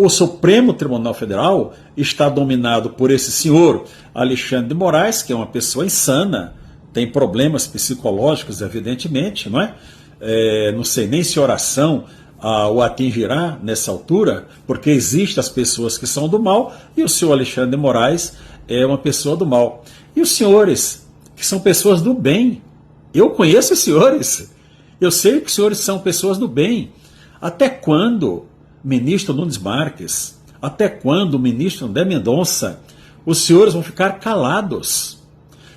O Supremo Tribunal Federal está dominado por esse senhor Alexandre de Moraes, que é uma pessoa insana, tem problemas psicológicos, evidentemente, não é? Não sei nem se oração o atingirá nessa altura, porque existem as pessoas que são do mal e o senhor Alexandre de Moraes é uma pessoa do mal. E os senhores, que são pessoas do bem, eu conheço os senhores, eu sei que os senhores são pessoas do bem. Até quando, ministro Nunes Marques, até quando, ministro André Mendonça, os senhores vão ficar calados?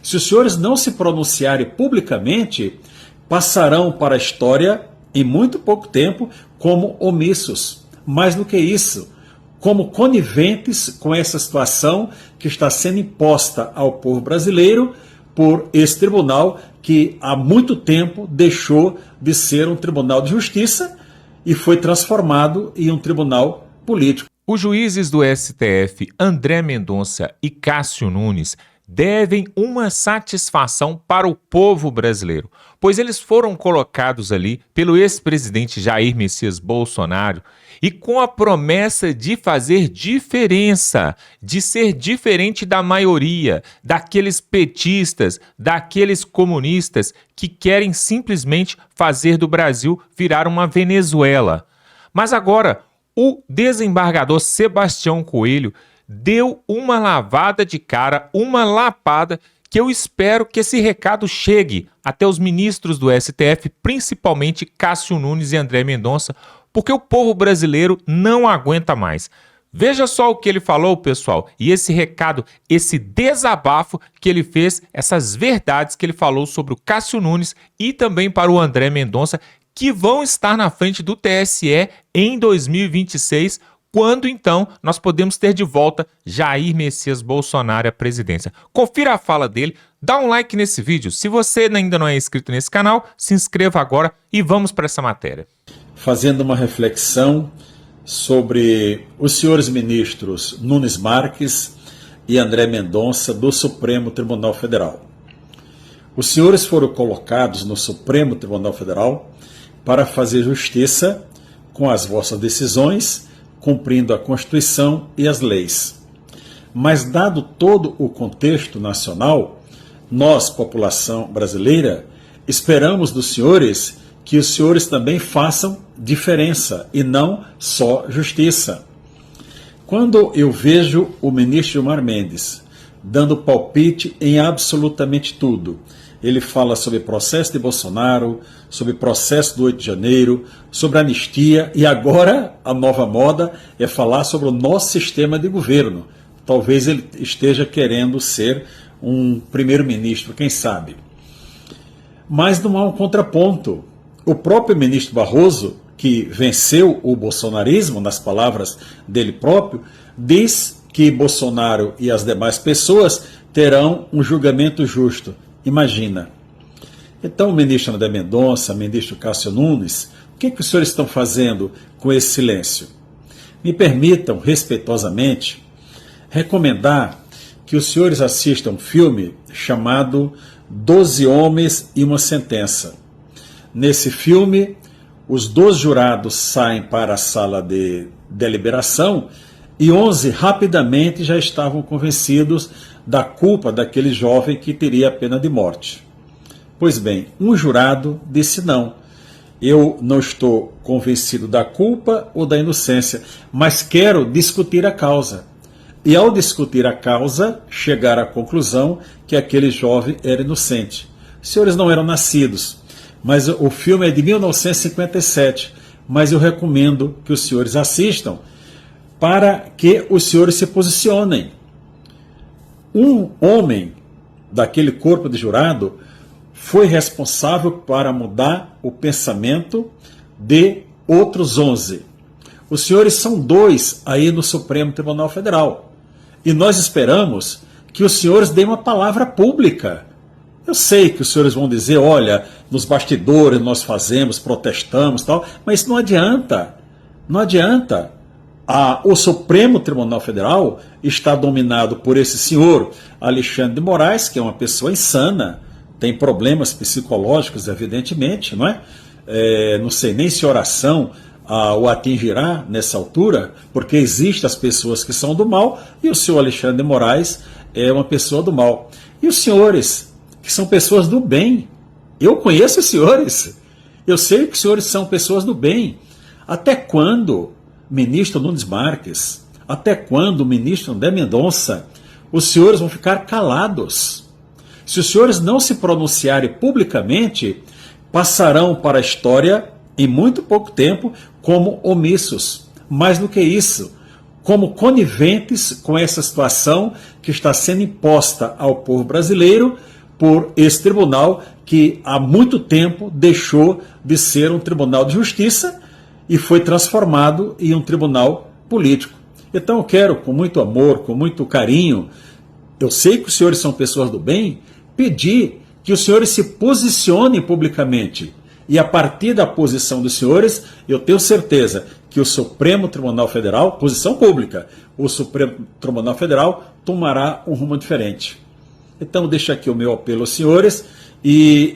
Se os senhores não se pronunciarem publicamente, passarão para a história, em muito pouco tempo, como omissos. Mais do que isso, como coniventes com essa situação que está sendo imposta ao povo brasileiro por esse tribunal que há muito tempo deixou de ser um tribunal de justiça e foi transformado em um tribunal político. Os juízes do STF, André Mendonça e Cássio Nunes, devem uma satisfação para o povo brasileiro, pois eles foram colocados ali pelo ex-presidente Jair Messias Bolsonaro e com a promessa de fazer diferença, de ser diferente da maioria, daqueles petistas, daqueles comunistas que querem simplesmente fazer do Brasil virar uma Venezuela. Mas agora, o desembargador Sebastião Coelho deu uma lavada de cara, uma lapada, que eu espero que esse recado chegue até os ministros do STF, principalmente Cássio Nunes e André Mendonça, porque o povo brasileiro não aguenta mais. Veja só o que ele falou, pessoal, e esse recado, esse desabafo que ele fez, essas verdades que ele falou sobre o Cássio Nunes e também para o André Mendonça, que vão estar na frente do TSE em 2026, quando então nós podemos ter de volta Jair Messias Bolsonaro à presidência. Confira a fala dele, dá um like nesse vídeo. Se você ainda não é inscrito nesse canal, se inscreva agora e vamos para essa matéria. Fazendo uma reflexão sobre os senhores ministros Nunes Marques e André Mendonça do Supremo Tribunal Federal. Os senhores foram colocados no Supremo Tribunal Federal para fazer justiça com as vossas decisões, cumprindo a Constituição e as leis. Mas, dado todo o contexto nacional, nós, população brasileira, esperamos dos senhores que os senhores também façam diferença e não só justiça. Quando eu vejo o ministro Gilmar Mendes dando palpite em absolutamente tudo, ele fala sobre processo de Bolsonaro, sobre processo do 8 de janeiro, sobre anistia, e agora a nova moda é falar sobre o nosso sistema de governo. Talvez ele esteja querendo ser um primeiro-ministro, quem sabe. Mas não há um contraponto. O próprio ministro Barroso, que venceu o bolsonarismo, nas palavras dele próprio, diz que Bolsonaro e as demais pessoas terão um julgamento justo. Imagina. Então, o ministro André Mendonça, o ministro Cássio Nunes, o que os senhores estão fazendo com esse silêncio? Me permitam, respeitosamente, recomendar que os senhores assistam um filme chamado 12 Homens e uma Sentença. Nesse filme, os 12 jurados saem para a sala de deliberação e 11 rapidamente já estavam convencidos da culpa daquele jovem que teria a pena de morte. Pois bem, um jurado disse não. Eu não estou convencido da culpa ou da inocência, mas quero discutir a causa. E ao discutir a causa, chegar à conclusão que aquele jovem era inocente. Os senhores não eram nascidos, mas o filme é de 1957, mas eu recomendo que os senhores assistam para que os senhores se posicionem. Um homem daquele corpo de jurado foi responsável para mudar o pensamento de outros 11. Os senhores são 2 aí no Supremo Tribunal Federal. E nós esperamos que os senhores deem uma palavra pública. Eu sei que os senhores vão dizer, olha, nos bastidores nós fazemos, protestamos, tal, mas isso não adianta. Não adianta. O Supremo Tribunal Federal está dominado por esse senhor Alexandre de Moraes, que é uma pessoa insana, tem problemas psicológicos, evidentemente, não é? Não sei nem se oração o atingirá nessa altura, porque existem as pessoas que são do mal e o senhor Alexandre de Moraes é uma pessoa do mal. E os senhores, que são pessoas do bem, eu conheço os senhores, eu sei que os senhores são pessoas do bem. Até quando, ministro Nunes Marques, até quando, ministro André Mendonça, os senhores vão ficar calados? Se os senhores não se pronunciarem publicamente, passarão para a história, em muito pouco tempo, como omissos. Mais do que isso, como coniventes com essa situação que está sendo imposta ao povo brasileiro por esse tribunal que há muito tempo deixou de ser um tribunal de justiça e foi transformado em um tribunal político. Então eu quero, com muito amor, com muito carinho, eu sei que os senhores são pessoas do bem, pedir que os senhores se posicionem publicamente. E a partir da posição dos senhores, eu tenho certeza que o Supremo Tribunal Federal, posição pública, o Supremo Tribunal Federal tomará um rumo diferente. Então deixo aqui o meu apelo aos senhores e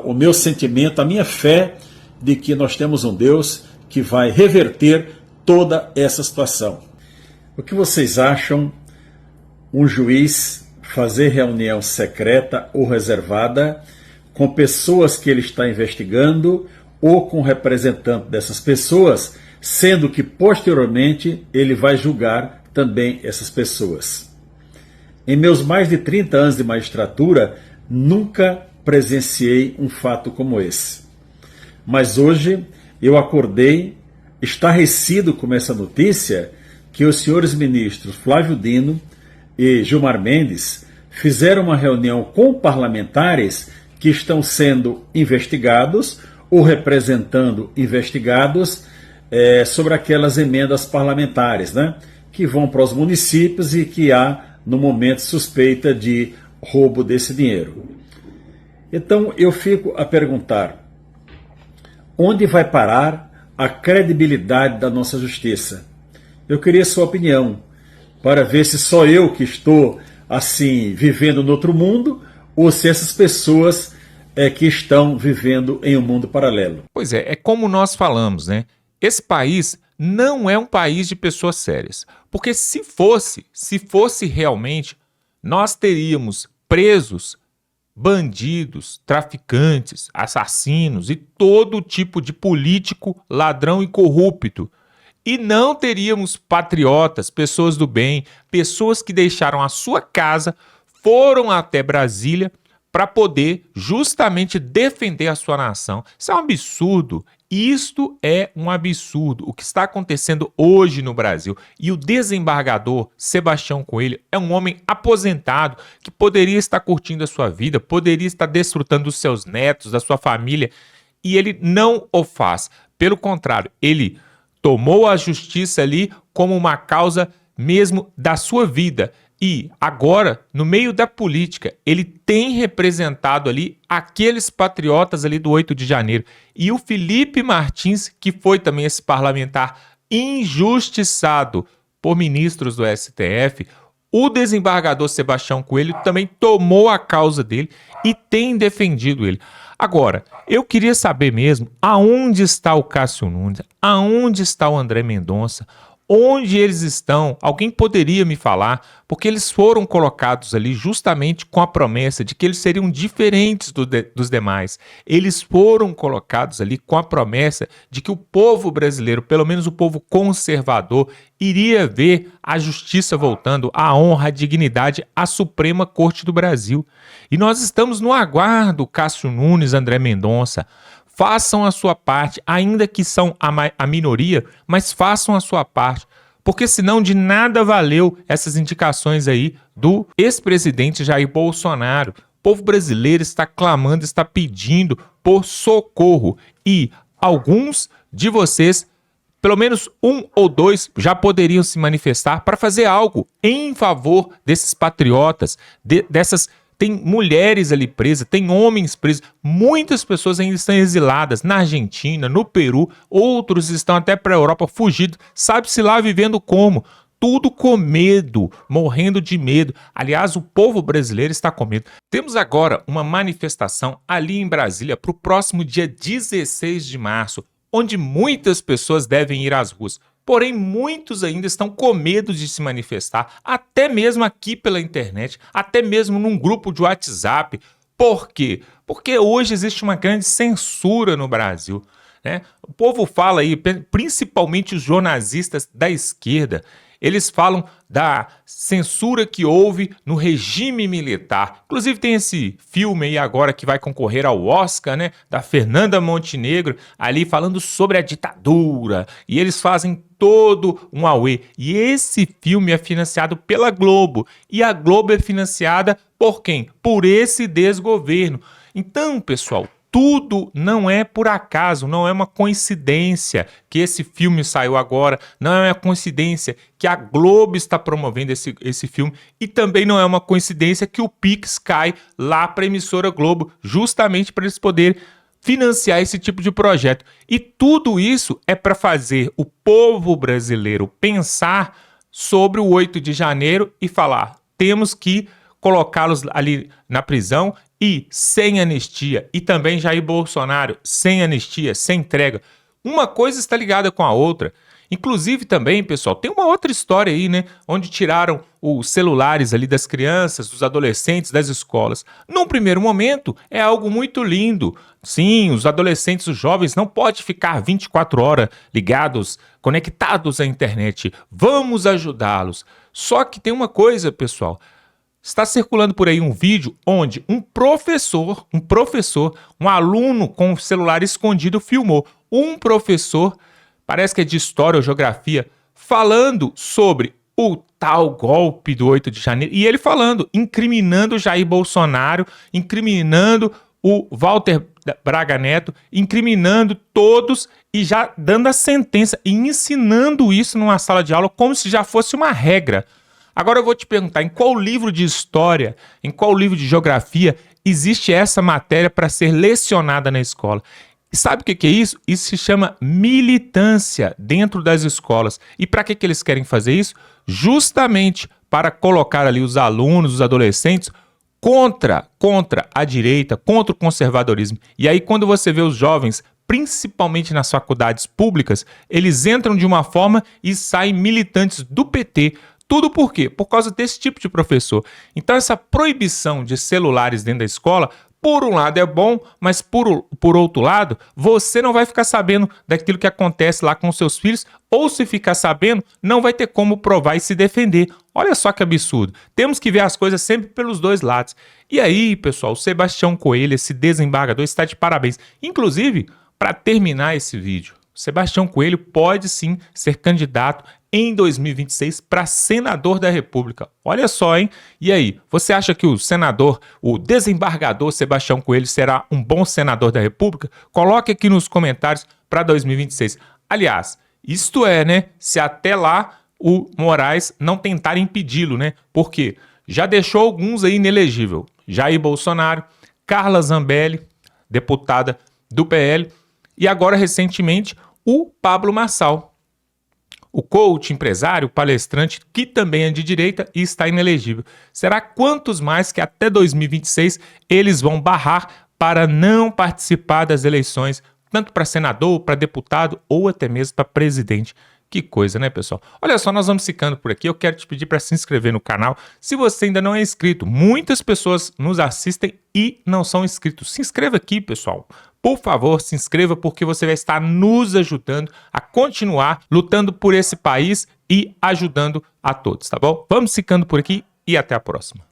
o meu sentimento, a minha fé de que nós temos um Deus que vai reverter toda essa situação. O que vocês acham um juiz fazer reunião secreta ou reservada com pessoas que ele está investigando ou com representante dessas pessoas, sendo que posteriormente ele vai julgar também essas pessoas? Em meus mais de 30 anos de magistratura, nunca presenciei um fato como esse. Mas hoje eu acordei estarrecido com essa notícia que os senhores ministros Flávio Dino e Gilmar Mendes fizeram uma reunião com parlamentares que estão sendo investigados ou representando investigados sobre aquelas emendas parlamentares, né, que vão para os municípios e que há, no momento, suspeita de roubo desse dinheiro. Então eu fico a perguntar, onde vai parar a credibilidade da nossa justiça? Eu queria sua opinião, para ver se só eu que estou assim vivendo no outro mundo, ou se essas pessoas que estão vivendo em um mundo paralelo. Pois é como nós falamos, né? Esse país não é um país de pessoas sérias. Porque se fosse realmente, nós teríamos presos bandidos, traficantes, assassinos e todo tipo de político, ladrão e corrupto. E não teríamos patriotas, pessoas do bem, pessoas que deixaram a sua casa, foram até Brasília para poder justamente defender a sua nação. Isso é um absurdo. Isto é um absurdo. O que está acontecendo hoje no Brasil. E o desembargador Sebastião Coelho é um homem aposentado que poderia estar curtindo a sua vida, poderia estar desfrutando dos seus netos, da sua família, e ele não o faz. Pelo contrário, ele tomou a justiça ali como uma causa mesmo da sua vida. E agora, no meio da política, ele tem representado ali aqueles patriotas ali do 8 de janeiro. E o Felipe Martins, que foi também esse parlamentar injustiçado por ministros do STF, o desembargador Sebastião Coelho também tomou a causa dele e tem defendido ele. Agora, eu queria saber mesmo aonde está o Cássio Nunes, aonde está o André Mendonça, onde eles estão? Alguém poderia me falar? Porque eles foram colocados ali justamente com a promessa de que eles seriam diferentes dos demais. Eles foram colocados ali com a promessa de que o povo brasileiro, pelo menos o povo conservador, iria ver a justiça voltando, a honra, a dignidade, à Suprema Corte do Brasil. E nós estamos no aguardo, Cássio Nunes, André Mendonça. Façam a sua parte, ainda que são a minoria, mas façam a sua parte, porque senão de nada valeu essas indicações aí do ex-presidente Jair Bolsonaro. O povo brasileiro está clamando, está pedindo por socorro e alguns de vocês, pelo menos um ou dois, já poderiam se manifestar para fazer algo em favor desses patriotas, dessas. Tem mulheres ali presas, tem homens presos, muitas pessoas ainda estão exiladas na Argentina, no Peru, outros estão até para a Europa fugidos, sabe-se lá vivendo como? Tudo com medo, morrendo de medo. Aliás, o povo brasileiro está com medo. Temos agora uma manifestação ali em Brasília para o próximo dia 16 de março. onde muitas pessoas devem ir às ruas. Porém, muitos ainda estão com medo de se manifestar, até mesmo aqui pela internet, até mesmo num grupo de WhatsApp. Por quê? Porque hoje existe uma grande censura no Brasil, né? O povo fala aí, principalmente os jornalistas da esquerda, eles falam da censura que houve no regime militar. Inclusive tem esse filme aí agora que vai concorrer ao Oscar, né, da Fernanda Montenegro, ali falando sobre a ditadura. E eles fazem todo um auê. E esse filme é financiado pela Globo. E a Globo é financiada por quem? Por esse desgoverno. Então, pessoal, tudo não é por acaso, não é uma coincidência que esse filme saiu agora, não é uma coincidência que a Globo está promovendo esse filme e também não é uma coincidência que o Pix cai lá para a emissora Globo, justamente para eles poderem financiar esse tipo de projeto. E tudo isso é para fazer o povo brasileiro pensar sobre o 8 de janeiro e falar, temos que colocá-los ali na prisão e sem anistia. E também Jair Bolsonaro sem anistia, sem entrega. Uma coisa está ligada com a outra. Inclusive também, pessoal, tem uma outra história aí, né? Onde tiraram os celulares ali das crianças, dos adolescentes, das escolas. Num primeiro momento, é algo muito lindo. Sim, os adolescentes, os jovens não podem ficar 24 horas ligados, conectados à internet. Vamos ajudá-los. Só que tem uma coisa, pessoal. Está circulando por aí um vídeo onde um aluno com o celular escondido filmou. Um professor, parece que é de história ou geografia, falando sobre o tal golpe do 8 de janeiro. E ele falando, incriminando o Jair Bolsonaro, incriminando o Walter Braga Neto, incriminando todos e já dando a sentença e ensinando isso numa sala de aula como se já fosse uma regra. Agora eu vou te perguntar, em qual livro de história, em qual livro de geografia existe essa matéria para ser lecionada na escola? E sabe o que é isso? Isso se chama militância dentro das escolas. E para que eles querem fazer isso? Justamente para colocar ali os alunos, os adolescentes, contra a direita, contra o conservadorismo. E aí quando você vê os jovens, principalmente nas faculdades públicas, eles entram de uma forma e saem militantes do PT. Tudo por quê? Por causa desse tipo de professor. Então essa proibição de celulares dentro da escola, por um lado é bom, mas por outro lado, você não vai ficar sabendo daquilo que acontece lá com seus filhos, ou se ficar sabendo, não vai ter como provar e se defender. Olha só que absurdo. Temos que ver as coisas sempre pelos dois lados. E aí, pessoal, o Sebastião Coelho, esse desembargador, está de parabéns. Inclusive, para terminar esse vídeo, Sebastião Coelho pode sim ser candidato em 2026 para senador da República. Olha só, hein? E aí, você acha que o desembargador Sebastião Coelho será um bom senador da República? Coloque aqui nos comentários para 2026. Aliás, isto é, né? Se até lá o Moraes não tentar impedi-lo, né? Porque já deixou alguns aí inelegível. Jair Bolsonaro, Carla Zambelli, deputada do PL, e agora recentemente o Pablo Marçal. O coach, empresário, palestrante, que também é de direita e está inelegível. Será quantos mais que até 2026 eles vão barrar para não participar das eleições, tanto para senador, para deputado ou até mesmo para presidente? Que coisa, né, pessoal? Olha só, nós vamos ficando por aqui. Eu quero te pedir para se inscrever no canal. Se você ainda não é inscrito, muitas pessoas nos assistem e não são inscritos. Se inscreva aqui, pessoal. Por favor, se inscreva porque você vai estar nos ajudando a continuar lutando por esse país e ajudando a todos, tá bom? Vamos ficando por aqui e até a próxima.